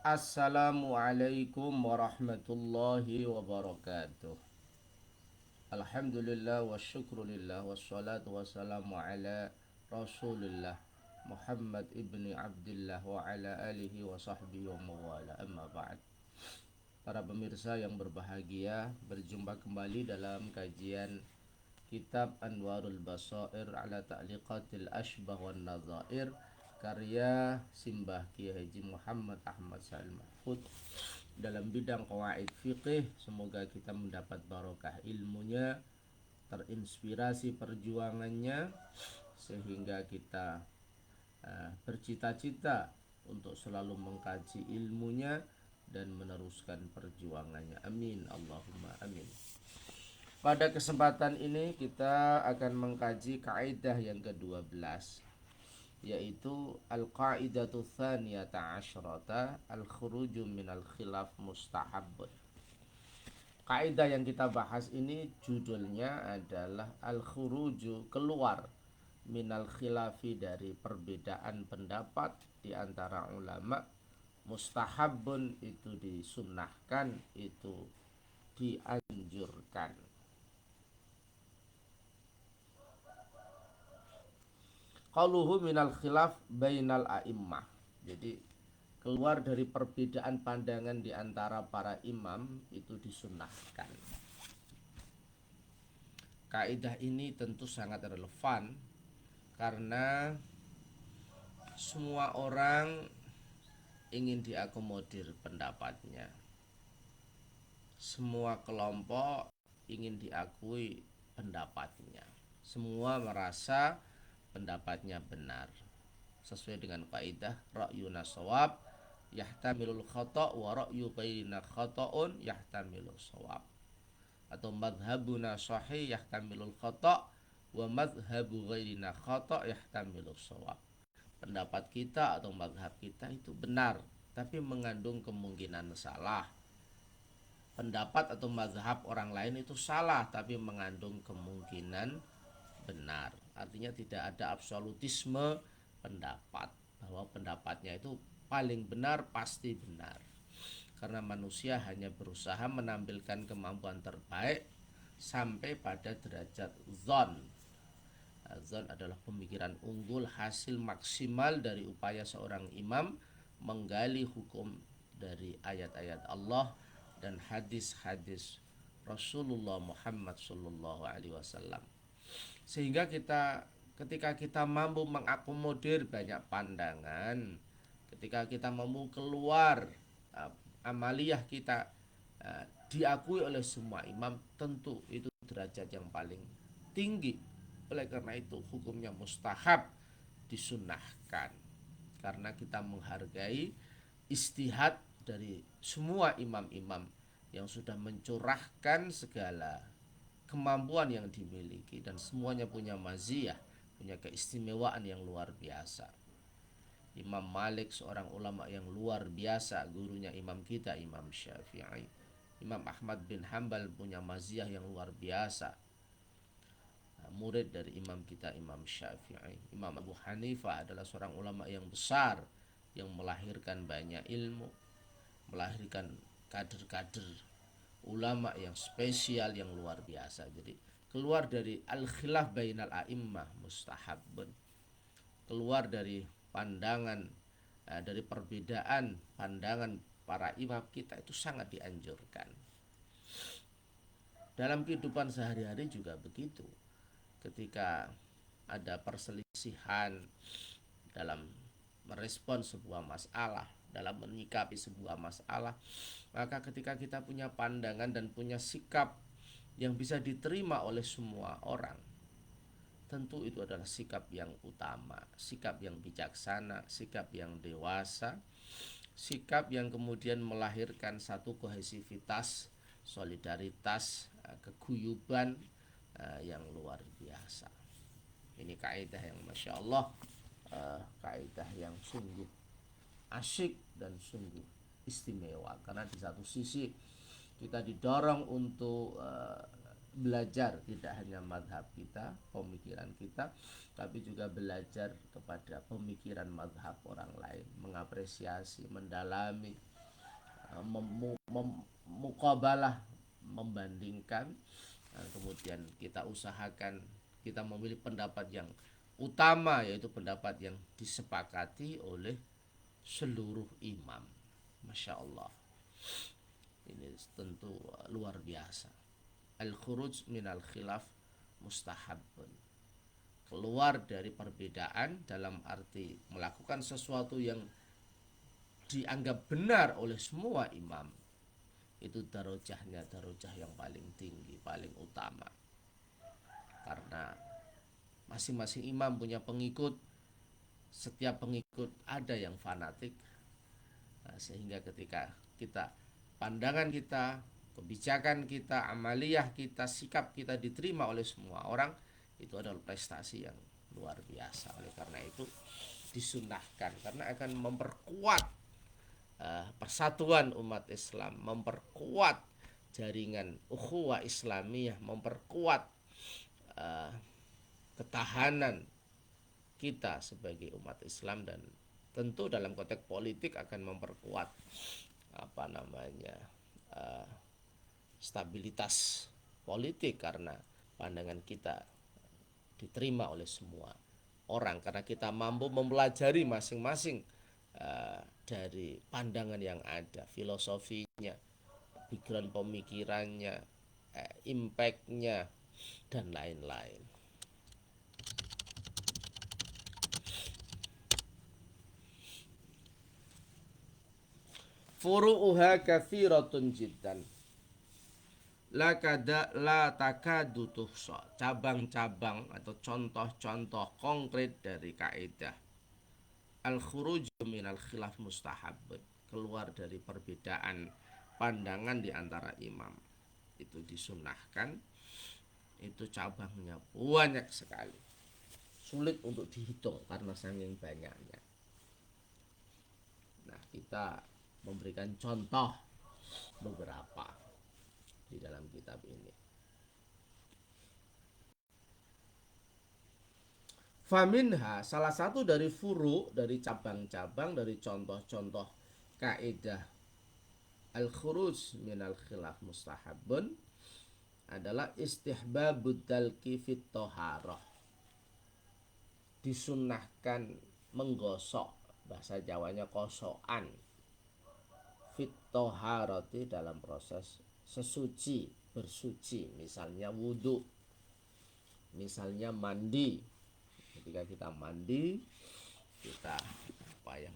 Assalamualaikum warahmatullahi wabarakatuh. Alhamdulillah wa syukrulillah wassalatu wassalamu ala rasulillah Muhammad ibni Abdullah wa ala alihi wa sahbihi wa mawala, amma ba'd. Para pemirsa yang berbahagia, berjumpa kembali dalam kajian Kitab Anwarul Basair ala Ta'liqatil Ashbah wan Nadhair, karya Simbah Kiai Haji Muhammad Ahmad Salim Mahfud, dalam bidang qawaid fiqih. Semoga kita mendapat barokah ilmunya, terinspirasi perjuangannya, sehingga kita bercita-cita untuk selalu mengkaji ilmunya dan meneruskan perjuangannya. Amin Allahumma amin. Pada kesempatan ini kita akan mengkaji kaidah yang ke-12, yaitu al-qaidatu tsaniyata asyrata al-khuruju minal khilaf mustahabbun. Kaidah yang kita bahas ini judulnya adalah al-khuruju, keluar, minal khilafi, dari perbedaan pendapat di antara ulama, mustahabbun, itu disunnahkan, itu dianjurkan. Qaluhu minal khilaf bainal a'immah. Jadi keluar dari perbedaan pandangan di antara para imam itu disunnahkan. Kaidah ini tentu sangat relevan karena semua orang ingin diakomodir pendapatnya. Semua kelompok ingin diakui pendapatnya. Semua merasa pendapatnya benar, sesuai dengan kaidah ra'yuna shawab yahtamilul khata' wa ra'yu ghairina khata'un yahtamilul shawab, atau madhabuna sahih yahtamilul khata' wa madhabu ghairina khata' yahtamilul shawab. Pendapat kita atau madhab kita itu benar, tapi mengandung kemungkinan salah. Pendapat atau madhab orang lain itu salah, tapi mengandung kemungkinan benar. Artinya tidak ada absolutisme pendapat, bahwa pendapatnya itu paling benar, pasti benar. Karena manusia hanya berusaha menampilkan kemampuan terbaik sampai pada derajat zon. Zon adalah pemikiran unggul, hasil maksimal dari upaya seorang imam menggali hukum dari ayat-ayat Allah dan hadis-hadis Rasulullah Muhammad sallallahu alaihi wasallam. Sehingga ketika kita mampu mengakomodir banyak pandangan, ketika kita mampu keluar, amaliyah kita diakui oleh semua imam, tentu itu derajat yang paling tinggi. Oleh karena itu hukumnya mustahab, disunnahkan, karena kita menghargai istihad dari semua imam-imam yang sudah mencurahkan segala kemampuan yang dimiliki, dan semuanya punya maziyah, punya keistimewaan yang luar biasa. Imam Malik seorang ulama yang luar biasa, gurunya imam kita Imam Syafi'i. Imam Ahmad bin Hambal punya maziyah yang luar biasa, murid dari imam kita Imam Syafi'i. Imam Abu Hanifah adalah seorang ulama yang besar, yang melahirkan banyak ilmu, melahirkan kader-kader ulama yang spesial, yang luar biasa. Jadi keluar dari al-khilaf bainal a'immah mustahabun, keluar dari pandangan, dari perbedaan pandangan para imam kita, itu sangat dianjurkan. Dalam kehidupan sehari-hari juga begitu. Ketika ada perselisihan dalam merespon sebuah masalah, dalam menyikapi sebuah masalah, maka ketika kita punya pandangan dan punya sikap yang bisa diterima oleh semua orang, tentu itu adalah sikap yang utama, sikap yang bijaksana, sikap yang dewasa, sikap yang kemudian melahirkan satu kohesivitas, solidaritas, keguyuban yang luar biasa. Ini kaidah yang masya Allah, kaidah yang sungguh asyik dan sungguh istimewa, karena di satu sisi kita didorong untuk belajar tidak hanya madhab kita, pemikiran kita, tapi juga belajar kepada pemikiran madhab orang lain, mengapresiasi, mendalami, muqabalah, membandingkan, kemudian kita usahakan kita memilih pendapat yang utama, yaitu pendapat yang disepakati oleh seluruh imam. Masya Allah, ini tentu luar biasa. Al-khuruj minal khilaf mustahabun, keluar dari perbedaan dalam arti melakukan sesuatu yang dianggap benar oleh semua imam, itu darajahnya darajah yang paling tinggi, paling utama. Karena masing-masing imam punya pengikut, setiap pengikut ada yang fanatik. Sehingga ketika kita, pandangan kita, kebijakan kita, amaliyah kita, sikap kita diterima oleh semua orang, itu adalah prestasi yang luar biasa. Oleh karena itu disunahkan, karena akan memperkuat persatuan umat Islam, memperkuat jaringan ukhuwah Islamiyah, memperkuat ketahanan kita sebagai umat Islam, dan tentu dalam konteks politik akan memperkuat stabilitas politik, karena pandangan kita diterima oleh semua orang, karena kita mampu mempelajari masing-masing dari pandangan yang ada, filosofinya, pikiran pemikirannya, impactnya, dan lain-lain. Furu'uha kathiratun jiddan, la takadu tuhsa, cabang-cabang atau contoh-contoh konkret dari kaidah al-khuruj minal khilaf mustahab, keluar dari perbedaan pandangan di antara imam, itu disunahkan. Itu cabangnya banyak sekali, sulit untuk dihitung karena saking banyaknya. Nah, kita memberikan contoh beberapa di dalam kitab ini. Faminha, salah satu dari furu, dari cabang-cabang, dari contoh-contoh kaidah al-khuruj minal khilaf mustahabun adalah istihbabud dalki fit toharoh, disunnahkan menggosok, bahasa Jawanya kosokan, fit toharoti, dalam proses sesuci, bersuci, misalnya wudhu, misalnya mandi. Ketika kita mandi, kita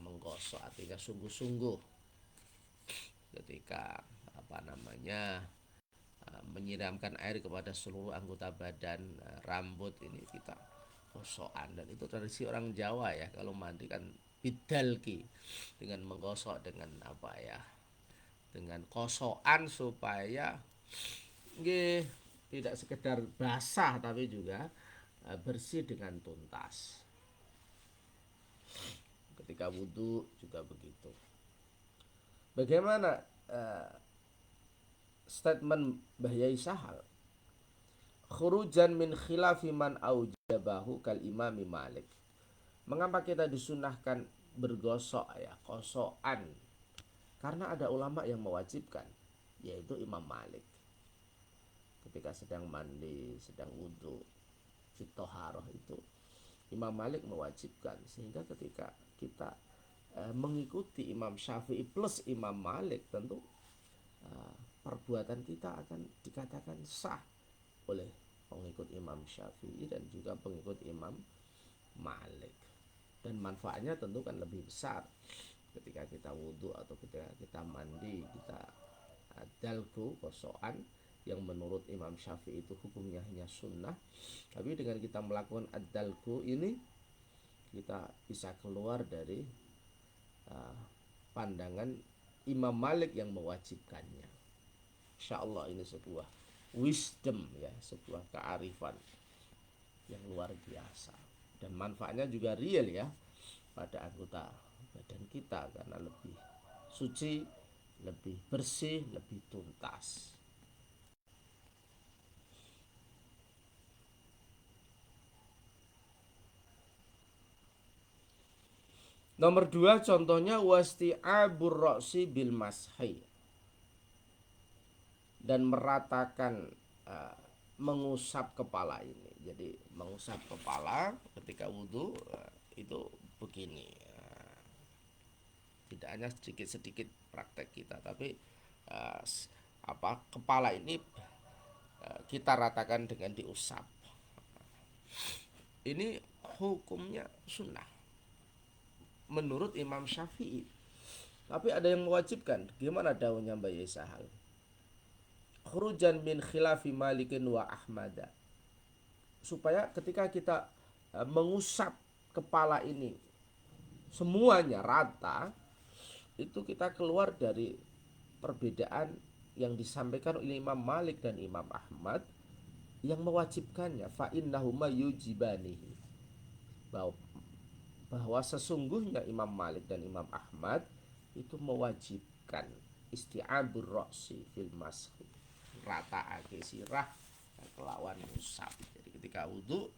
menggosok, artinya sungguh-sungguh. Ketika menyiramkan air kepada seluruh anggota badan, rambut, ini kita gosokan. Dan itu tradisi orang Jawa ya, kalau mandi kan bidalki, dengan menggosok, dengan dengan kosokan, supaya tidak sekedar basah tapi juga bersih dengan tuntas. Ketika wudhu juga begitu. Bagaimana statement Bahyai Sahal? Khurujan min khilafi man aujabahu kal imami Malik. Mengapa kita disunahkan bergosok, kosokan? Karena ada ulama yang mewajibkan, yaitu Imam Malik. Ketika sedang mandi, sedang wudhu, fitoharoh, itu Imam Malik mewajibkan. Sehingga ketika kita mengikuti Imam Syafi'i plus Imam Malik, tentu perbuatan kita akan dikatakan sah oleh pengikut Imam Syafi'i dan juga pengikut Imam Malik. Dan manfaatnya tentu kan lebih besar ketika kita wudhu atau ketika kita mandi, kita dalku, kosokan, yang menurut Imam Syafi'i itu hukumnya hanya sunnah. Tapi dengan kita melakukan ad-dalku ini, kita bisa keluar dari pandangan Imam Malik yang mewajibkannya. Insyaallah ini sebuah wisdom ya, sebuah kearifan yang luar biasa, dan manfaatnya juga real ya pada anggota badan kita, karena lebih suci, lebih bersih, lebih tuntas. Nomor 2 contohnya wasti'abur ra'si bil mashi, dan meratakan, mengusap kepala ini. Jadi mengusap kepala ketika wudhu itu begini. Tidak hanya sedikit-sedikit praktek kita, tapi kepala ini kita ratakan dengan diusap. Ini hukumnya sunnah menurut Imam Syafi'i. Tapi ada yang mewajibkan. Gimana daunnya Mbak Yesahal? Khurujan min khilafi Malikin wa Ahmada. Supaya ketika kita mengusap kepala ini semuanya rata, itu kita keluar dari perbedaan yang disampaikan oleh Imam Malik dan Imam Ahmad yang mewajibkannya. Fa innahuma yujibanihi, bahwa sesungguhnya Imam Malik dan Imam Ahmad itu mewajibkan isti'abur ra'si fil mashi, rataake sirah kelawan usap. Jadi ketika wudhu,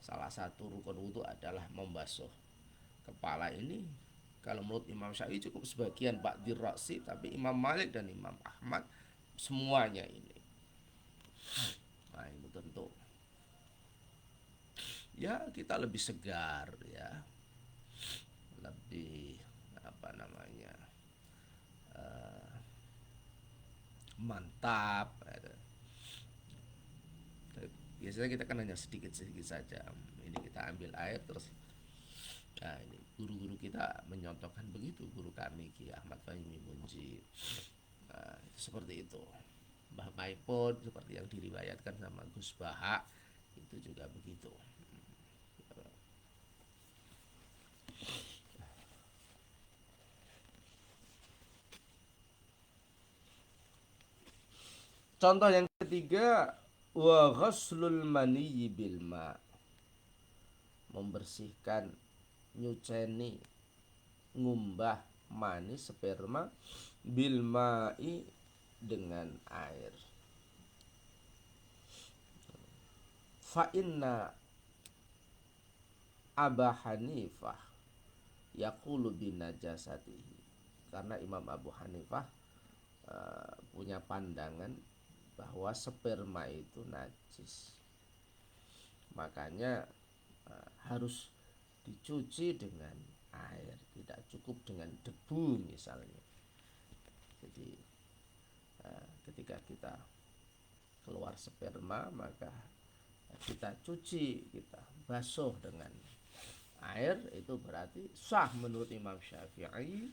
salah satu rukun wudhu adalah membasuh kepala ini. Kalau menurut Imam Syafi'i cukup sebagian ba'dir ra'si, tapi Imam Malik dan Imam Ahmad semuanya ini. Nah, itu tentu ya kita lebih segar, ya lebih mantap. Biasanya kita kan hanya sedikit-sedikit saja. Ini kita ambil air terus. Nah, ini guru-guru kita menyontohkan begitu. Guru kami Ki Ahmad Fahmi Munji, seperti itu. Mbah Maipun seperti yang diriwayatkan sama Gus Baha itu juga begitu. Contoh yang ketiga, wa ghaslul maniyyi bil ma, membersihkan, nyuceni, ngumbah mani sperma bil ma'i, dengan air. Fa inna Aba Hanifah yaqulu binajasatihi, karena Imam Abu Hanifah punya pandangan bahwa sperma itu najis. Makanya harus dicuci dengan air, tidak cukup dengan debu misalnya. Jadi ketika kita keluar sperma, maka kita cuci, kita basuh dengan air, itu berarti sah menurut Imam Syafi'i,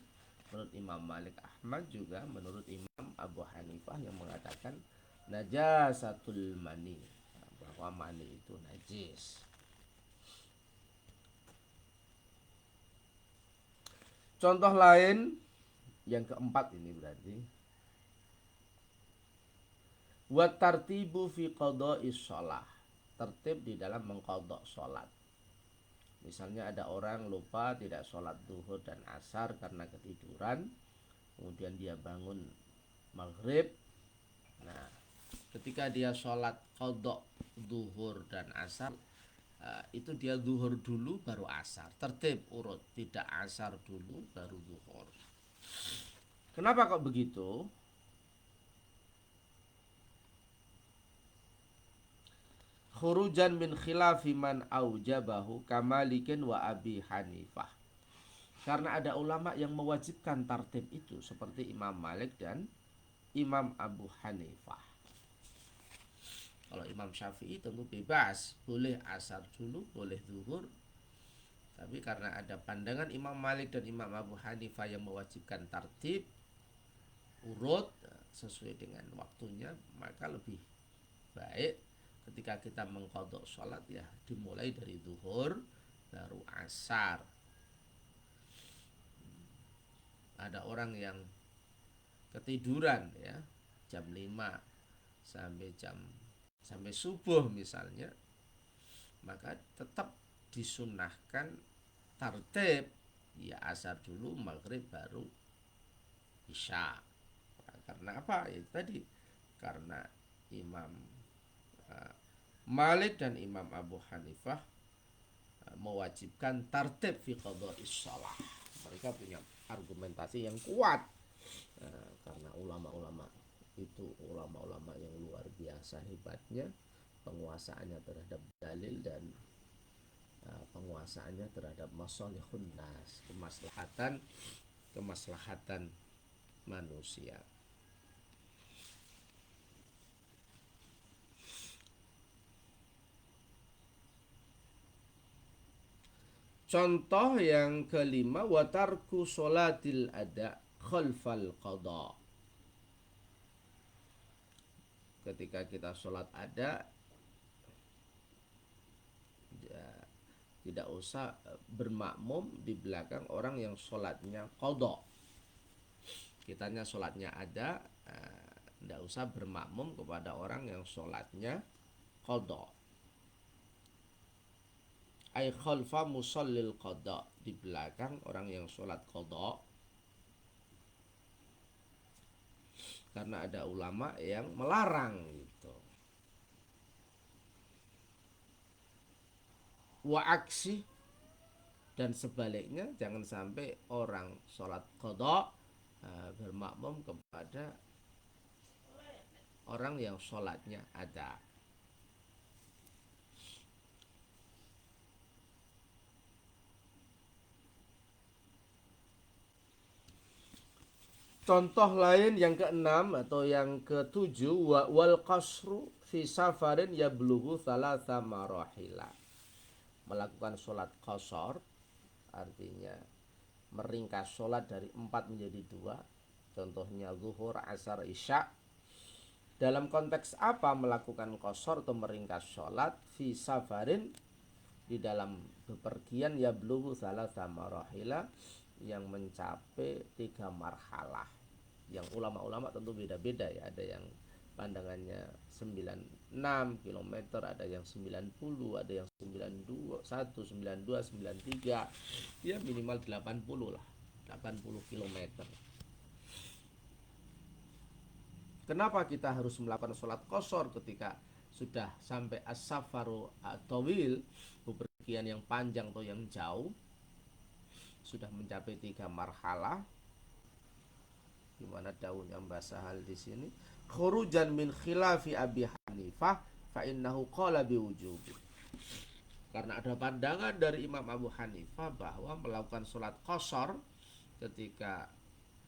menurut Imam Malik Ahmad, juga menurut Imam Abu Hanifah yang mengatakan najasatul mani, bahwa mani itu najis. Contoh lain yang keempat ini berarti wa tartibu fi qada'is shalah, tertib di dalam mengqadha salat. Misalnya ada orang lupa tidak sholat zuhur dan asar karena ketiduran, kemudian dia bangun maghrib. Nah, ketika dia sholat qadha zuhur dan asar, itu dia zuhur dulu baru asar, tertib urut, tidak asar dulu baru zuhur. Kenapa kok begitu? Khurujan min khilafi man aujabahu kamalikin wa Abi Hanifah, karena ada ulama yang mewajibkan tartib itu seperti Imam Malik dan Imam Abu Hanifah. Kalau Imam Syafi'i tentu bebas, boleh asar dulu, boleh zuhur. Tapi karena ada pandangan Imam Malik dan Imam Abu Hanifah yang mewajibkan tartib urut sesuai dengan waktunya, maka lebih baik ketika kita mengqadha sholat ya dimulai dari zuhur baru asar. Ada orang yang ketiduran ya jam 5 sampai subuh misalnya, maka tetap disunahkan tartib, ya asar dulu, maghrib baru isya. Karena apa? Ya tadi, karena Imam Malik dan Imam Abu Hanifah mewajibkan tartib fi qada'is shalah. Mereka punya argumentasi yang kuat, karena ulama-ulama Itu ulama-ulama yang luar biasa hebatnya penguasaannya terhadap dalil dan penguasaannya terhadap masalihun nas, kemaslahatan manusia. Contoh yang kelima, watarku sholatil ada khalfal qada. Ketika kita sholat ada, ya, tidak usah bermakmum di belakang orang yang sholatnya qada. Kitanya sholatnya ada, tidak usah bermakmum kepada orang yang sholatnya qada. Ay khalfa musallil qada, di belakang orang yang sholat qada. Karena ada ulama yang melarang gitu. Wa aksi, dan sebaliknya jangan sampai orang sholat qada bermakmum kepada orang yang sholatnya ada. Contoh lain yang keenam atau yang ketujuh, wal qasru fi safarin yablughu thalatha marahila. Melakukan sholat qasar artinya meringkas sholat dari 4 menjadi 2. Contohnya zuhur, asar, isya. Dalam konteks apa melakukan qasar atau meringkas sholat? Fi safarin, di dalam bepergian, yablughu thalatha marahila, yang mencapai 3 marhalah. Yang ulama-ulama tentu beda-beda ya, ada yang pandangannya 96 km, ada yang 90, ada yang 92, 92, 93, ya minimal 80 lah, 80 km. Kenapa kita harus melakukan sholat qasar ketika sudah sampai as-safaru at-tawil, bepergian yang panjang atau yang jauh, sudah mencapai 3 marhalah? Gimana daunnya Mbah Sahal di sini? Khurujan min khilafi Abi Hanifah fa innahu qala biwujubi. Karena ada pandangan dari Imam Abu Hanifah bahwa melakukan sholat qasar ketika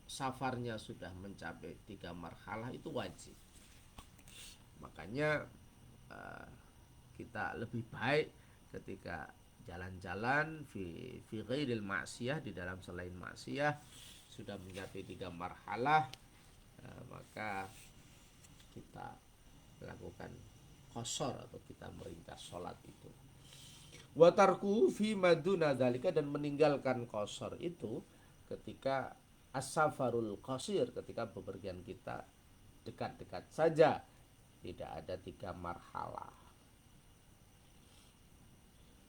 safarnya sudah mencapai 3 marhalah itu wajib. Makanya kita lebih baik ketika jalan-jalan fi ghairil maksiyah, di dalam selain maksiyah, sudah mencapai 3 marhalah, maka kita melakukan qasar atau kita meringkas sholat itu. Wa tarku fi maduna dzalika, dan meninggalkan qasar itu ketika as-safarul qasir, ketika bepergian kita dekat-dekat saja, tidak ada 3 marhalah.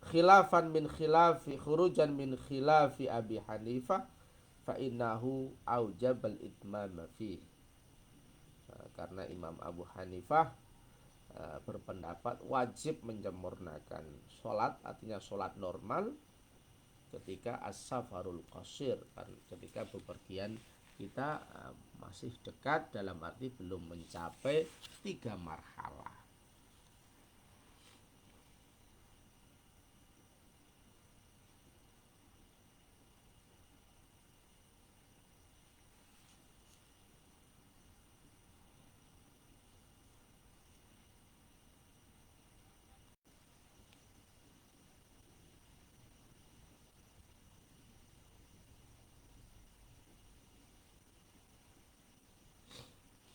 Khilafan min khilafi, khurujan min khilafi Abi Hanifah fa innahu aujabal itmama fi. Karena Imam Abu Hanifah berpendapat wajib menyempurnakan sholat, artinya sholat normal ketika as-safarul qasir, ketika bepergian kita masih dekat, dalam arti belum mencapai 3 marhalah.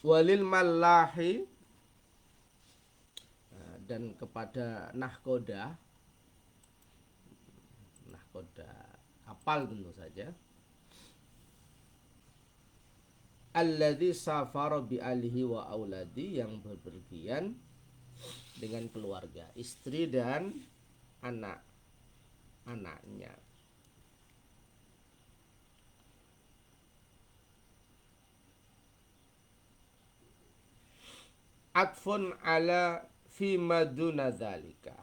Walil mallahi, dan kepada nahkoda kapal tentu saja, alladzi safara bi alihi wa auladi, yang berpergian dengan keluarga, istri dan anak-anaknya. Atfun ala fi maduna dzalika,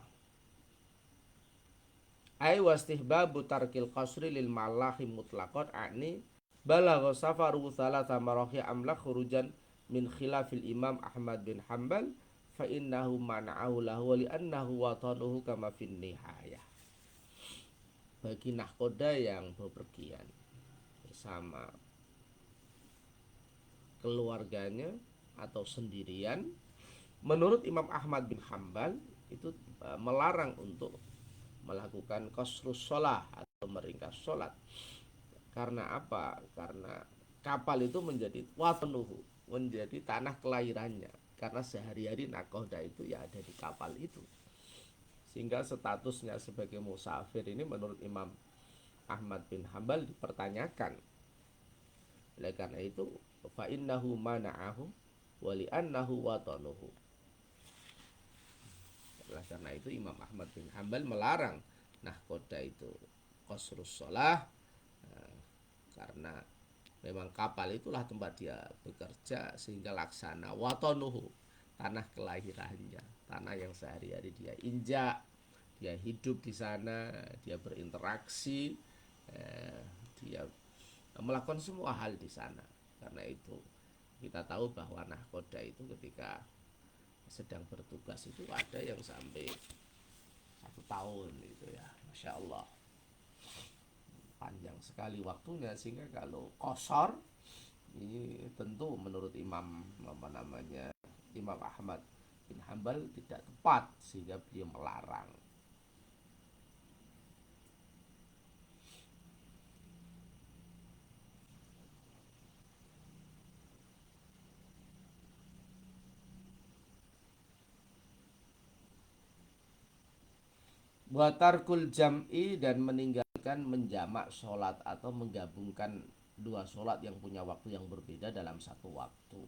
ay wastihbabu tarkil qasri lil malahi mutlaqan, ani balagha safaru thalatha marahi amla khurujan min khilafil Imam Ahmad bin Hanbal fa innahu man'ahu lahu wa li'annahu watanuhu kama fin nihayah. Bagi nahkoda yang bepergian bersama keluarganya atau sendirian, menurut Imam Ahmad bin Hanbal itu melarang untuk melakukan qasrus shalah atau meringkas sholat. Karena apa? Karena kapal itu menjadi watanuhu, menjadi tanah kelahirannya. Karena sehari-hari nakoda itu ya ada di kapal itu. Sehingga statusnya sebagai musafir ini menurut Imam Ahmad bin Hanbal dipertanyakan. Oleh karena itu, fa innahu mana'ahu wa li'annahu watanuhu. Oleh karena itu Imam Ahmad bin Hanbal melarang nahkoda itu qasrus shalah, karena memang kapal itulah tempat dia bekerja, sehingga laksana watanuhu, tanah kelahirannya, tanah yang sehari-hari dia injak, dia hidup di sana, dia berinteraksi, dia melakukan semua hal di sana. Karena itu kita tahu bahwa nahkoda itu ketika sedang bertugas itu ada yang sampai 1 tahun gitu ya, Masya Allah, panjang sekali waktunya. Sehingga kalau qasar ini tentu menurut Imam Ahmad bin Hanbal tidak tepat, sehingga beliau melarang. Watarkul jam'i, dan meninggalkan menjamak sholat atau menggabungkan 2 sholat yang punya waktu yang berbeda dalam 1 waktu,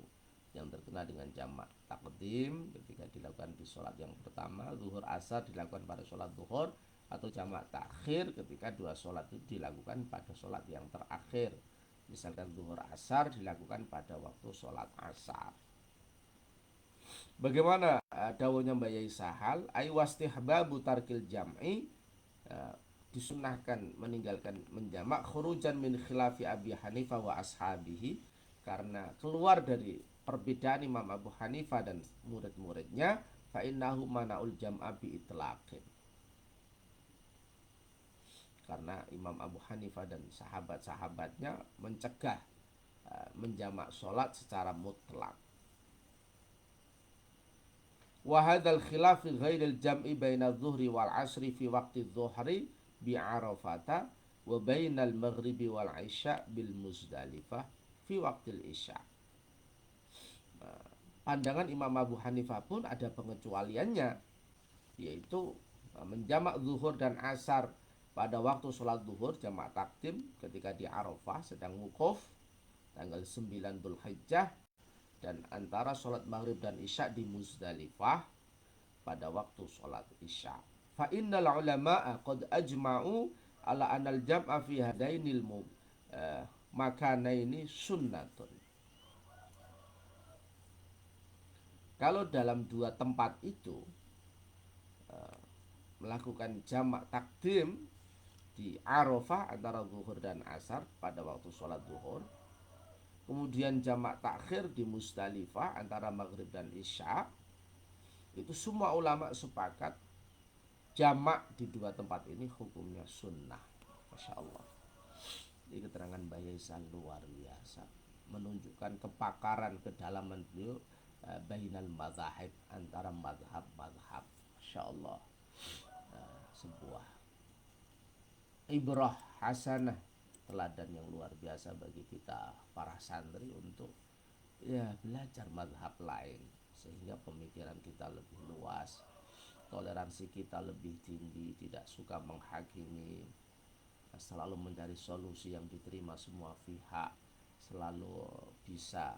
yang terkena dengan jamak takdim ketika dilakukan di sholat yang pertama, zuhur asar dilakukan pada sholat zuhur, atau jamak takhir ketika 2 sholat itu dilakukan pada sholat yang terakhir, misalkan zuhur asar dilakukan pada waktu sholat asar. Bagaimana dawuhnya Mbak Yai Sahal, ay wastihbabu tarkil jam'i, disunahkan meninggalkan menjamak, khurujan min khilafi Abi Hanifah wa ashabihi, karena keluar dari perbedaan Imam Abu Hanifah dan murid-muridnya, fa innahu mana'ul jam'a bi itlaqin, karena Imam Abu Hanifah dan sahabat-sahabatnya mencegah menjamak sholat secara mutlak. Wa hadzal khilaf fi ghairil jam'i baina adh-dhuhri wal 'ashri fi waqti adh-dhuhri bi Arafata wa bainal maghribi wal 'isya bil Muzdalifah fi waqtil isya. Pandangan Imam Abu Hanifah pun ada pengecualiannya, yaitu menjamak zuhur dan asar pada waktu sholat zuhur jamak takdim ketika di Arafah sedang wukuf tanggal 9 Dzulhijjah, dan antara sholat maghrib dan isya di Muzdalifah pada waktu sholat isya. Fa innal ulama'a qad ajma'u ala anal jam'a fi hadainil makanaini sunnatun. Kalau dalam 2 tempat itu melakukan jamak takdim di Arafah antara zuhur dan asar pada waktu sholat zuhur, kemudian jamak takhir di Muzdalifah antara maghrib dan isya, itu semua ulama sepakat jamak di 2 tempat ini hukumnya sunnah. Masya Allah, ini keterangan Mbak Yaisan luar biasa, menunjukkan kepakaran kedalaman beliau bainal mazahib, antara mazhab. Masya Allah, sebuah ibrah hasanah, teladan yang luar biasa bagi kita para santri untuk ya belajar mazhab lain, sehingga pemikiran kita lebih luas, toleransi kita lebih tinggi, tidak suka menghakimi, selalu mencari solusi yang diterima semua pihak, selalu bisa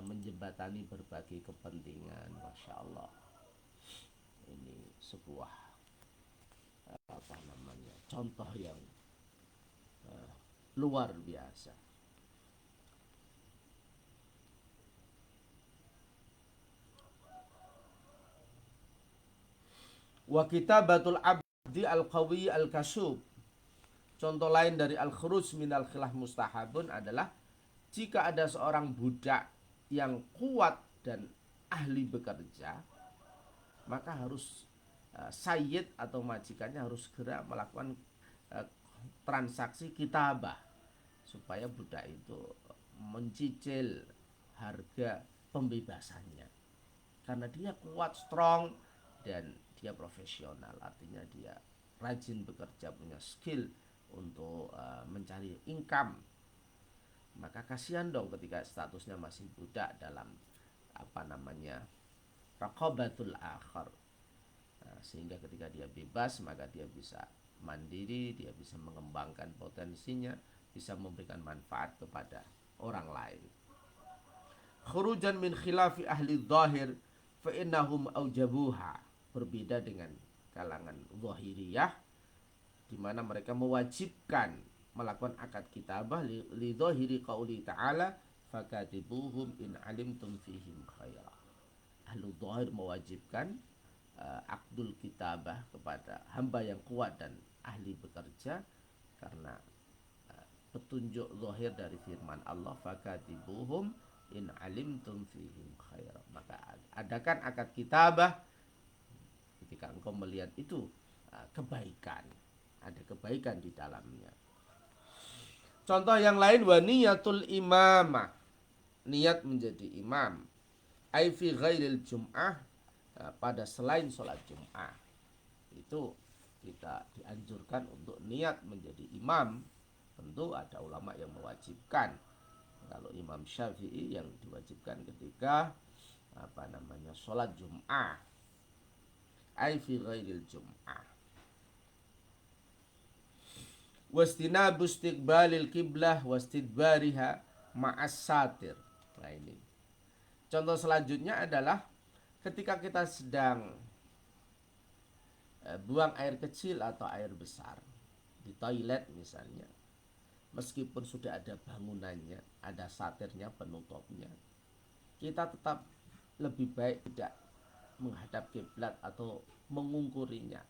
menjembatani berbagai kepentingan. Masya Allah, ini sebuah contoh yang luar biasa. Wa kitabatul abdi al-qawi al-kasub, contoh lain dari al-khuruj minal khilaf mustahabun adalah jika ada seorang budak yang kuat dan ahli bekerja, maka harus sayyid atau majikannya harus segera melakukan transaksi kitabah supaya budak itu mencicil harga pembebasannya, karena dia kuat, strong, dan dia profesional, artinya dia rajin bekerja, punya skill untuk mencari income. Maka kasihan dong ketika statusnya masih budak dalam raqabatul akhir. Sehingga ketika dia bebas, maka dia bisa mandiri, dia bisa mengembangkan potensinya, bisa memberikan manfaat kepada orang lain. Khurujan min khilafi ahli zahir fa innahum aujabuha, berbeda dengan kalangan zahiriyah di mana mereka mewajibkan melakukan akad kitabah li zahiri qauli ta'ala fakatibuhum in alimtum fihim khaira. Ahlu zahir mewajibkan akdul kitabah kepada hamba yang kuat dan ahli bekerja karena petunjuk zahir dari firman Allah fakatibuhum in alimtum fihim khaira. Maka adakan akad kitabah ketika engkau melihat itu kebaikan, ada kebaikan di dalamnya. Contoh yang lain, wa niyatul imamah, niat menjadi imam, ai fi ghairil jum'ah, pada selain sholat Jum'ah. Itu kita dianjurkan untuk niat menjadi imam. Tentu ada ulama yang mewajibkan. Kalau Imam Syafi'i yang diwajibkan ketika sholat Jum'ah, ai fi ghairil Jum'ah. Wastinabu istiqbalil qiblah wastidbariha ma'as satir. Nah ini. Contoh selanjutnya adalah ketika kita sedang buang air kecil atau air besar di toilet misalnya, meskipun sudah ada bangunannya, ada satirnya, penutupnya, kita tetap lebih baik tidak menghadap kiblat atau mengungkurinya.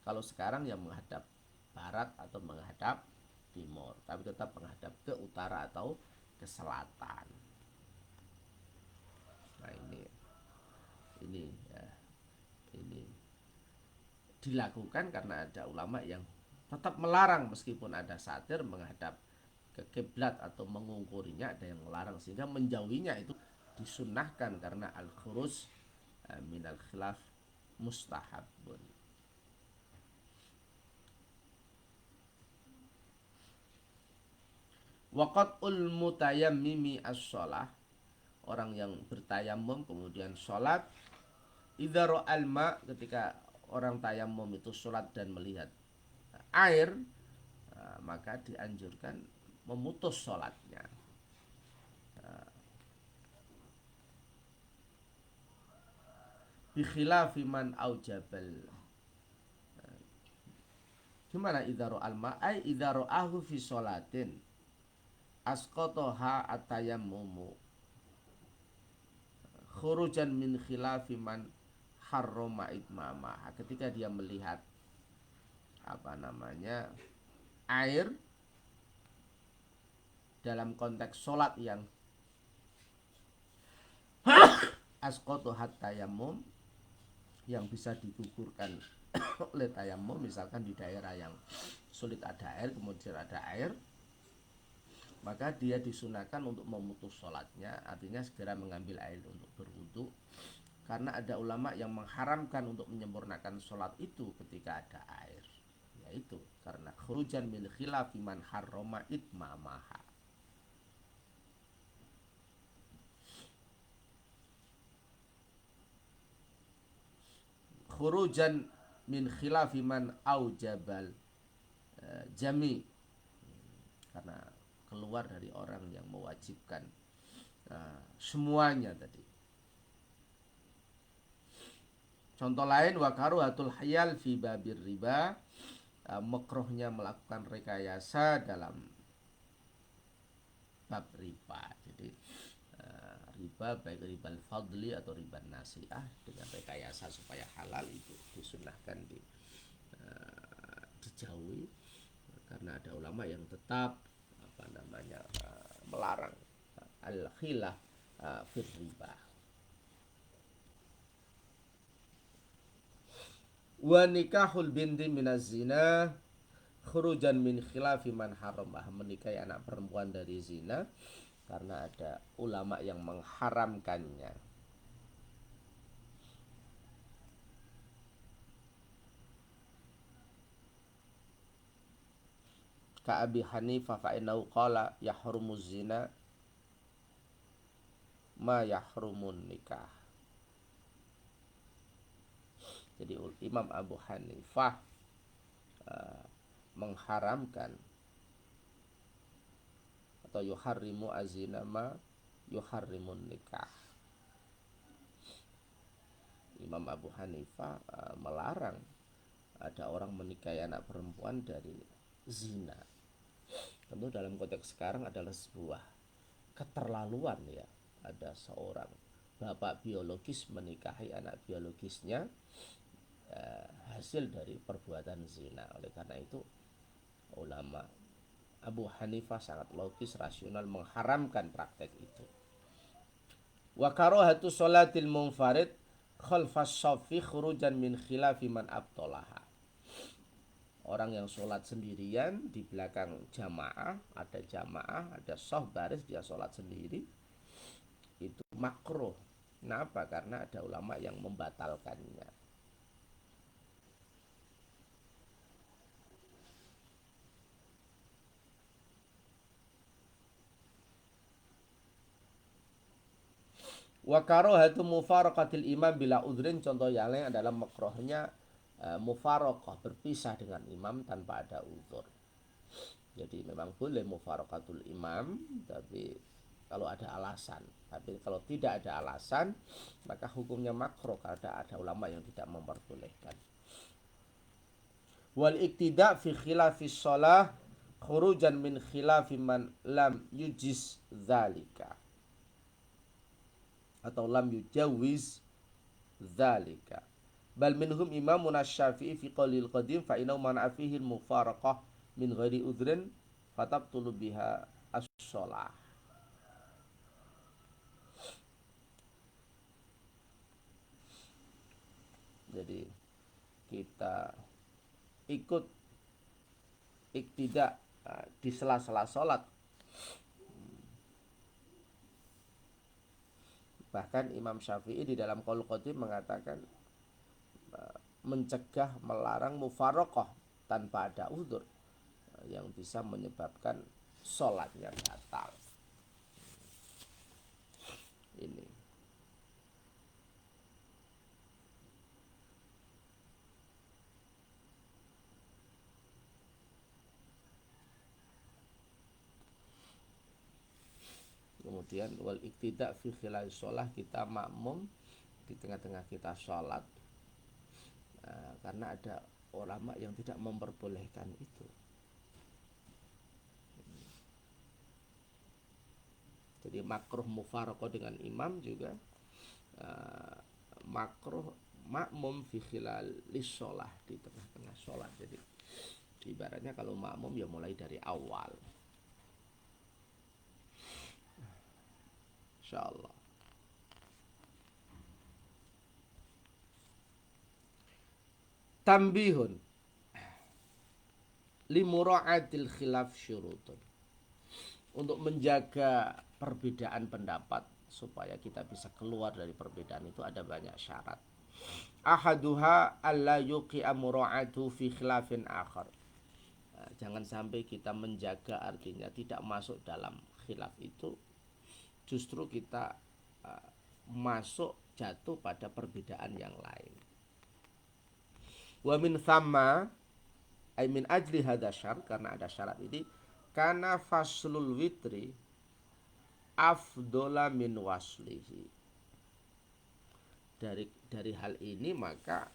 Kalau sekarang yang menghadap barat atau menghadap timur, tapi tetap menghadap ke utara atau ke selatan. Nah ini dilakukan karena ada ulama yang tetap melarang meskipun ada satir menghadap ke kiblat atau mengungkurinya, ada yang melarang, sehingga menjauhinya itu disunnahkan karena al-khuruj minal khilaf mustahabun. Waqatul mutayammimi as-shalah, orang yang bertayamum kemudian sholat, idza ra'al ma, ketika orang tayamum itu sholat dan melihat air, maka dianjurkan memutus sholatnya. Bi khilafi man aujabal. Gimana idza ra'al ma? Ai idza ra'ahu fi sholatin asqataha at-tayammumu khurujan min khilafi man harrama itmama. Ketika dia melihat air dalam konteks sholat yang asqatu hat tayammum, yang bisa digugurkan oleh tayammum, misalkan di daerah yang sulit ada air kemudian ada air, maka dia disunahkan untuk memutus sholatnya, artinya segera mengambil air untuk berwudu, karena ada ulama yang mengharamkan untuk menyempurnakan sholat itu ketika ada air, yaitu karena khurujan min khilafi man harrama itmamaha. Khurujan min khilafi man aujabal jami, karena keluar dari orang yang mewajibkan semuanya tadi. Contoh lain, wa karuhatul hayal fi babir riba, makruhnya melakukan rekayasa dalam bab riba. Jadi riba, baik riba al-fadli atau riba nasi'ah, dengan rekayasa supaya halal, itu disunahkan dijauhi, karena ada ulama yang tetap melarang al-khilaf fir riba. Wa nikahul binti minaz zina khurujan min khilafi man haramah, menikahi anak perempuan dari zina karena ada ulama yang mengharamkannya. Ka Abi Hanifah fa innahu qala yahrumuz zina ma yahrumun nikah. Jadi Imam Abu Hanifah mengharamkan atau yuharrimu azina ma yuharrimun nikah. Imam Abu Hanifah melarang ada orang menikahi anak perempuan dari zina. Tentu dalam konteks sekarang adalah sebuah keterlaluan ya. Ada seorang bapak biologis menikahi anak biologisnya hasil dari perbuatan zina. Oleh karena itu ulama Abu Hanifah sangat logis, rasional mengharamkan praktek itu. Wa karahatu sholatil munfarid khalfas shaffi khurujan min khilafi man abtolaha. Orang yang sholat sendirian di belakang jamaah, ada shaf baris, dia sholat sendiri, itu makruh. Kenapa? Karena ada ulama yang membatalkannya. Wa karahatu mufaraqatil imam bila udhrin, contoh yang lain adalah makruhnya mufaraqah, berpisah dengan imam tanpa ada uzur. Jadi memang boleh mufaraqatul imam, tapi kalau ada alasan. Tapi kalau tidak ada alasan, maka hukumnya makruh karena ada ulama yang tidak memperbolehkan. Wal iktida fi khilafis shalah khurujan min khilafi man lam yujiz dzalika atau lam yujawiz dzalika. Bal minhum imamun asy-Syafi'i fi qaulil qadim fa innahu man'a fihi al-mufaraqah min ghairi udhrin fatabtulu biha as-shalah. Jadi kita ikut iktidak di sela-sela sholat. Bahkan Imam Syafi'i di dalam qaul qadim mengatakan mencegah, melarang mufaraqah tanpa ada uzur yang bisa menyebabkan sholatnya batal. Ini kemudian wal iktidak fi khilal sholah, kita makmum di tengah-tengah kita sholat karena ada ulama yang tidak memperbolehkan itu. Jadi makruh mufaraqah dengan imam juga makruh makmum fi khilalis sholah, di tengah-tengah sholat. Jadi ibaratnya kalau makmum ya mulai dari awal, insyaallah. Tambihun limura'atil khilaf syurutun, untuk menjaga perbedaan pendapat supaya kita bisa keluar dari perbedaan itu ada banyak syarat. Ahaduha alla yuqi'a mura'atu fi khilafin akhar. Jangan sampai kita menjaga, artinya tidak masuk dalam khilaf itu, justru kita masuk jatuh pada perbedaan yang lain. Wa min thamma ay min ajli hadza syarat, karena ada syarat ini, kana faslul witri afdola min waslihi. Dari hal ini maka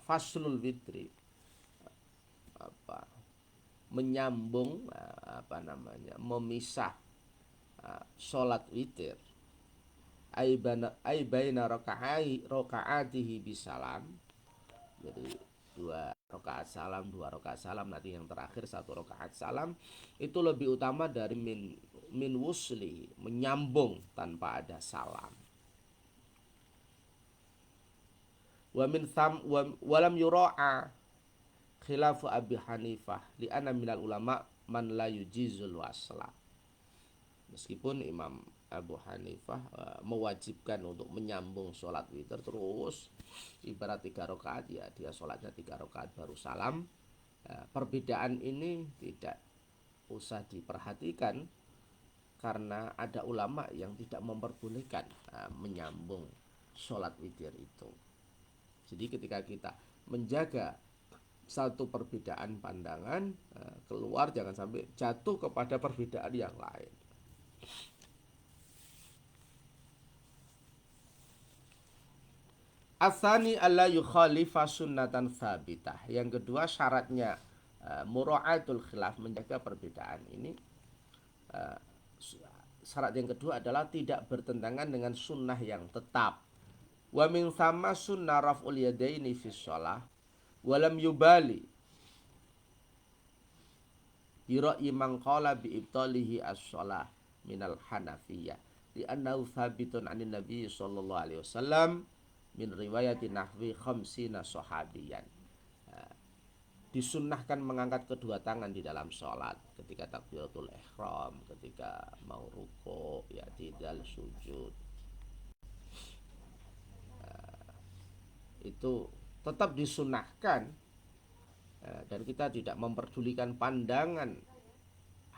faslul witri menyambung memisah sholat witir ay baina rakaatihi bisalam, jadi dua rakaat salam, 2 rakaat salam, nanti yang terakhir 1 rakaat salam, itu lebih utama dari min wusli, menyambung tanpa ada salam. Wa min tham walam yura'a khilafu Abi Hanifah li'anna minal ulama man la yujizul wasla. Meskipun Imam Abu Hanifah mewajibkan untuk menyambung sholat witir terus, ibarat 3 rakaat, ya dia sholatnya 3 rakaat baru salam. Perbedaan ini tidak usah diperhatikan karena ada ulama yang tidak memperbolehkan menyambung sholat witir itu. Jadi ketika kita menjaga satu perbedaan pandangan, keluar jangan sampai jatuh kepada perbedaan yang lain. Asani alla yukhalifa sunnatan thabitah. Yang kedua syaratnya mura'atul khilaf, menjaga perbedaan ini. Syarat yang kedua adalah tidak bertentangan dengan sunnah yang tetap. Wa min thamma sunnah raf'ul yadaini fi shalah walam yubali bira'yi man qala bi ibtalihi as-shalah minal hanafiyah li'annahu thabitun 'anin nabiy sallallahu alaihi wasallam min riwayati nahwi khamsina sahabiyan. Disunnahkan mengangkat kedua tangan di dalam sholat ketika takbiratul ihram, ketika mau rukuk, ya tidak sujud, itu tetap disunnahkan. Dan kita tidak memperdulikan pandangan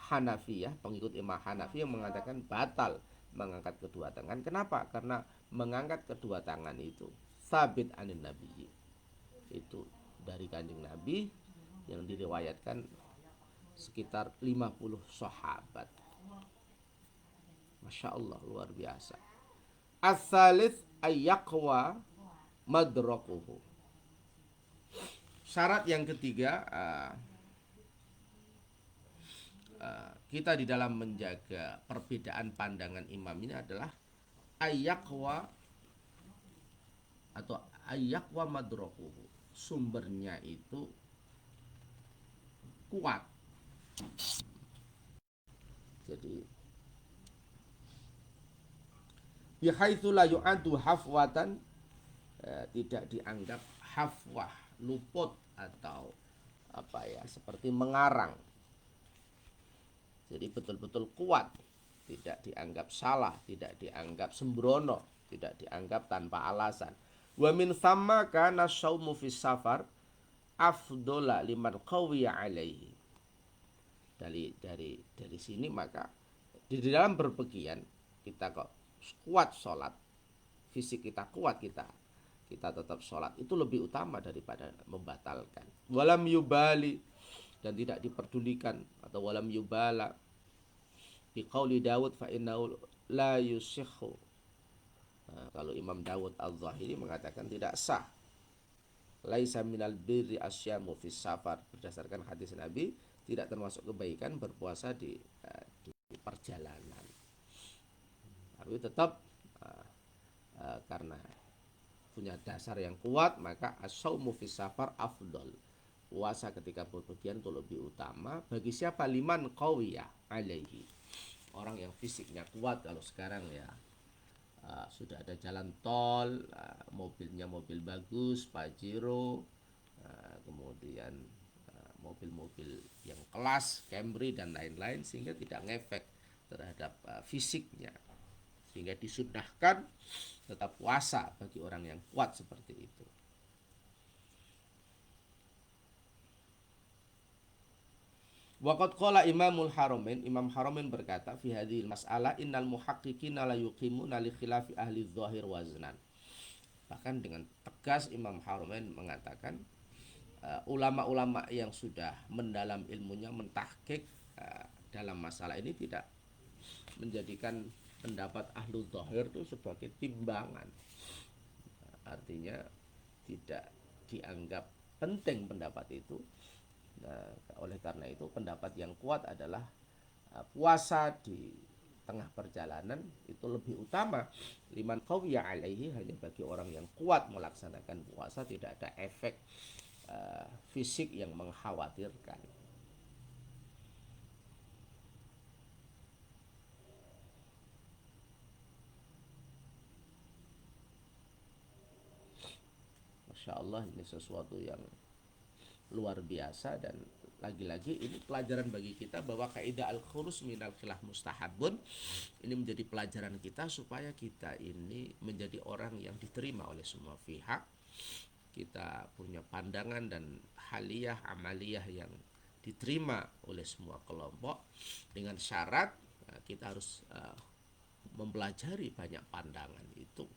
Hanafiyah, pengikut Imam Hanafi yang mengatakan batal mengangkat kedua tangan. Kenapa? Karena mengangkat kedua tangan itu sabit anin nabi, itu dari kanjeng Nabi yang diriwayatkan sekitar 50 sahabat. Masya Allah, luar biasa. As-salits ayyaqwa madrakuhu. Syarat yang ketiga, kita di dalam menjaga perbedaan pandangan imam ini adalah ayyaqwa atau ayyaqwa madrakuhu. Sumbernya itu kuat. Jadi bihaitsu la yu'addu hafwatan, tidak dianggap hafwah, luput atau apa ya, seperti mengarang. Jadi betul-betul kuat, tidak dianggap salah, tidak dianggap sembrono, tidak dianggap tanpa alasan. Wa min thamma kana shaumu fis safar afdola liman qawiya alaihi. Dari sini maka di dalam berpergian kita kok kuat sholat, fisik kita kuat, kita tetap sholat, itu lebih utama daripada membatalkan. Walam yubali, dan tidak diperdulikan, atau walam yubala biqauli Daud fa innahu la yusihhu. Kalau Imam Dawud Al-Zahiri mengatakan tidak sah. Laisa minal birri asyamu fis safar, berdasarkan hadis Nabi, tidak termasuk kebaikan berpuasa di perjalanan. Tapi tetap karena punya dasar yang kuat, maka as-saumu fis safar afdol. Puasa ketika bepergian itu lebih utama. Bagi siapa? Liman qawiyah alaihi, orang yang fisiknya kuat. Kalau sekarang ya sudah ada jalan tol, mobilnya mobil bagus, Pajero, kemudian mobil-mobil yang kelas, Camry dan lain-lain, sehingga tidak ngefek terhadap fisiknya, sehingga disunnahkan tetap puasa bagi orang yang kuat seperti itu. Waqad qala Imamul Haramain, Imam Haramain berkata fi hadhil mas'alah innal muhaqqiqina la yuqimuna li khilafi ahli dzahir waznan. Bahkan dengan tegas Imam Haramain mengatakan ulama-ulama yang sudah mendalam ilmunya, mentahqiq dalam masalah ini, tidak menjadikan pendapat ahlu dzahir itu sebagai timbangan. Artinya tidak dianggap penting pendapat itu. Nah, oleh karena itu pendapat yang kuat adalah puasa di tengah perjalanan itu lebih utama. Liman qawiya alaihi, hanya bagi orang yang kuat melaksanakan puasa, tidak ada efek fisik yang mengkhawatirkan. Masya Allah, ini sesuatu yang luar biasa, dan lagi-lagi ini pelajaran bagi kita bahwa kaidah al-khurus minal khilaf mustahabun ini menjadi pelajaran kita supaya kita ini menjadi orang yang diterima oleh semua pihak. Kita punya pandangan dan haliyah amaliyah yang diterima oleh semua kelompok, dengan syarat kita harus mempelajari banyak pandangan itu,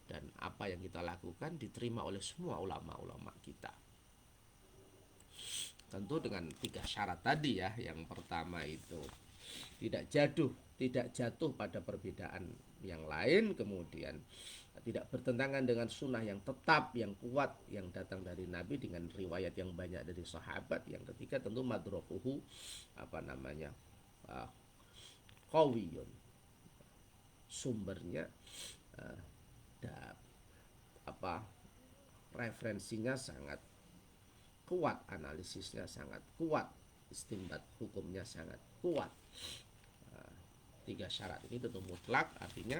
dan apa yang kita lakukan diterima oleh semua ulama-ulama kita. Tentu dengan 3 syarat tadi ya. Yang pertama itu tidak jatuh pada perbedaan yang lain, kemudian tidak bertentangan dengan sunnah yang tetap, yang kuat, yang datang dari Nabi dengan riwayat yang banyak dari sahabat. Yang ketiga tentu madrokuhu qawiyun, sumbernya uh, referensinya sangat kuat, analisisnya sangat kuat, istinbat hukumnya sangat kuat. 3 syarat ini tentu mutlak, artinya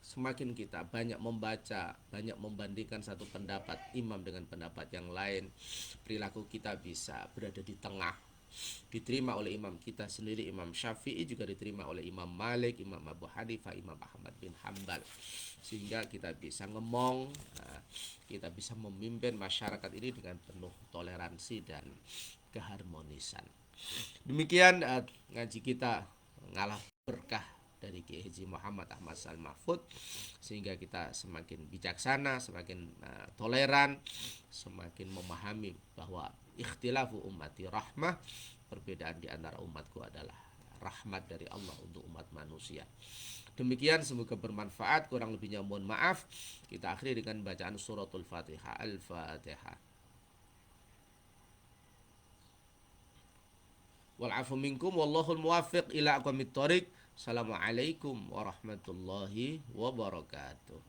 semakin kita banyak membaca, banyak membandingkan satu pendapat imam dengan pendapat yang lain, perilaku kita bisa berada di tengah, diterima oleh imam kita sendiri, Imam Syafi'i, juga diterima oleh Imam Malik, Imam Abu Hanifah, Imam Ahmad bin Hambal, sehingga kita bisa ngomong, kita bisa memimpin masyarakat ini dengan penuh toleransi dan keharmonisan. Demikian ngaji kita ngalah berkah dari Kiai Haji Muhammad Ahmad Sal Mahfud, sehingga kita semakin bijaksana, semakin toleran, semakin memahami bahwa ikhtilafu ummati rahmah, perbedaan di antara umatku adalah rahmat dari Allah untuk umat manusia. Demikian, semoga bermanfaat. Kurang lebihnya mohon maaf. Kita akhiri dengan bacaan suratul Fatihah. Al-Fatihah. Wal'afu minkum wallahul muwaffiq ila aqwamit thoriq. Assalamualaikum warahmatullahi wabarakatuh.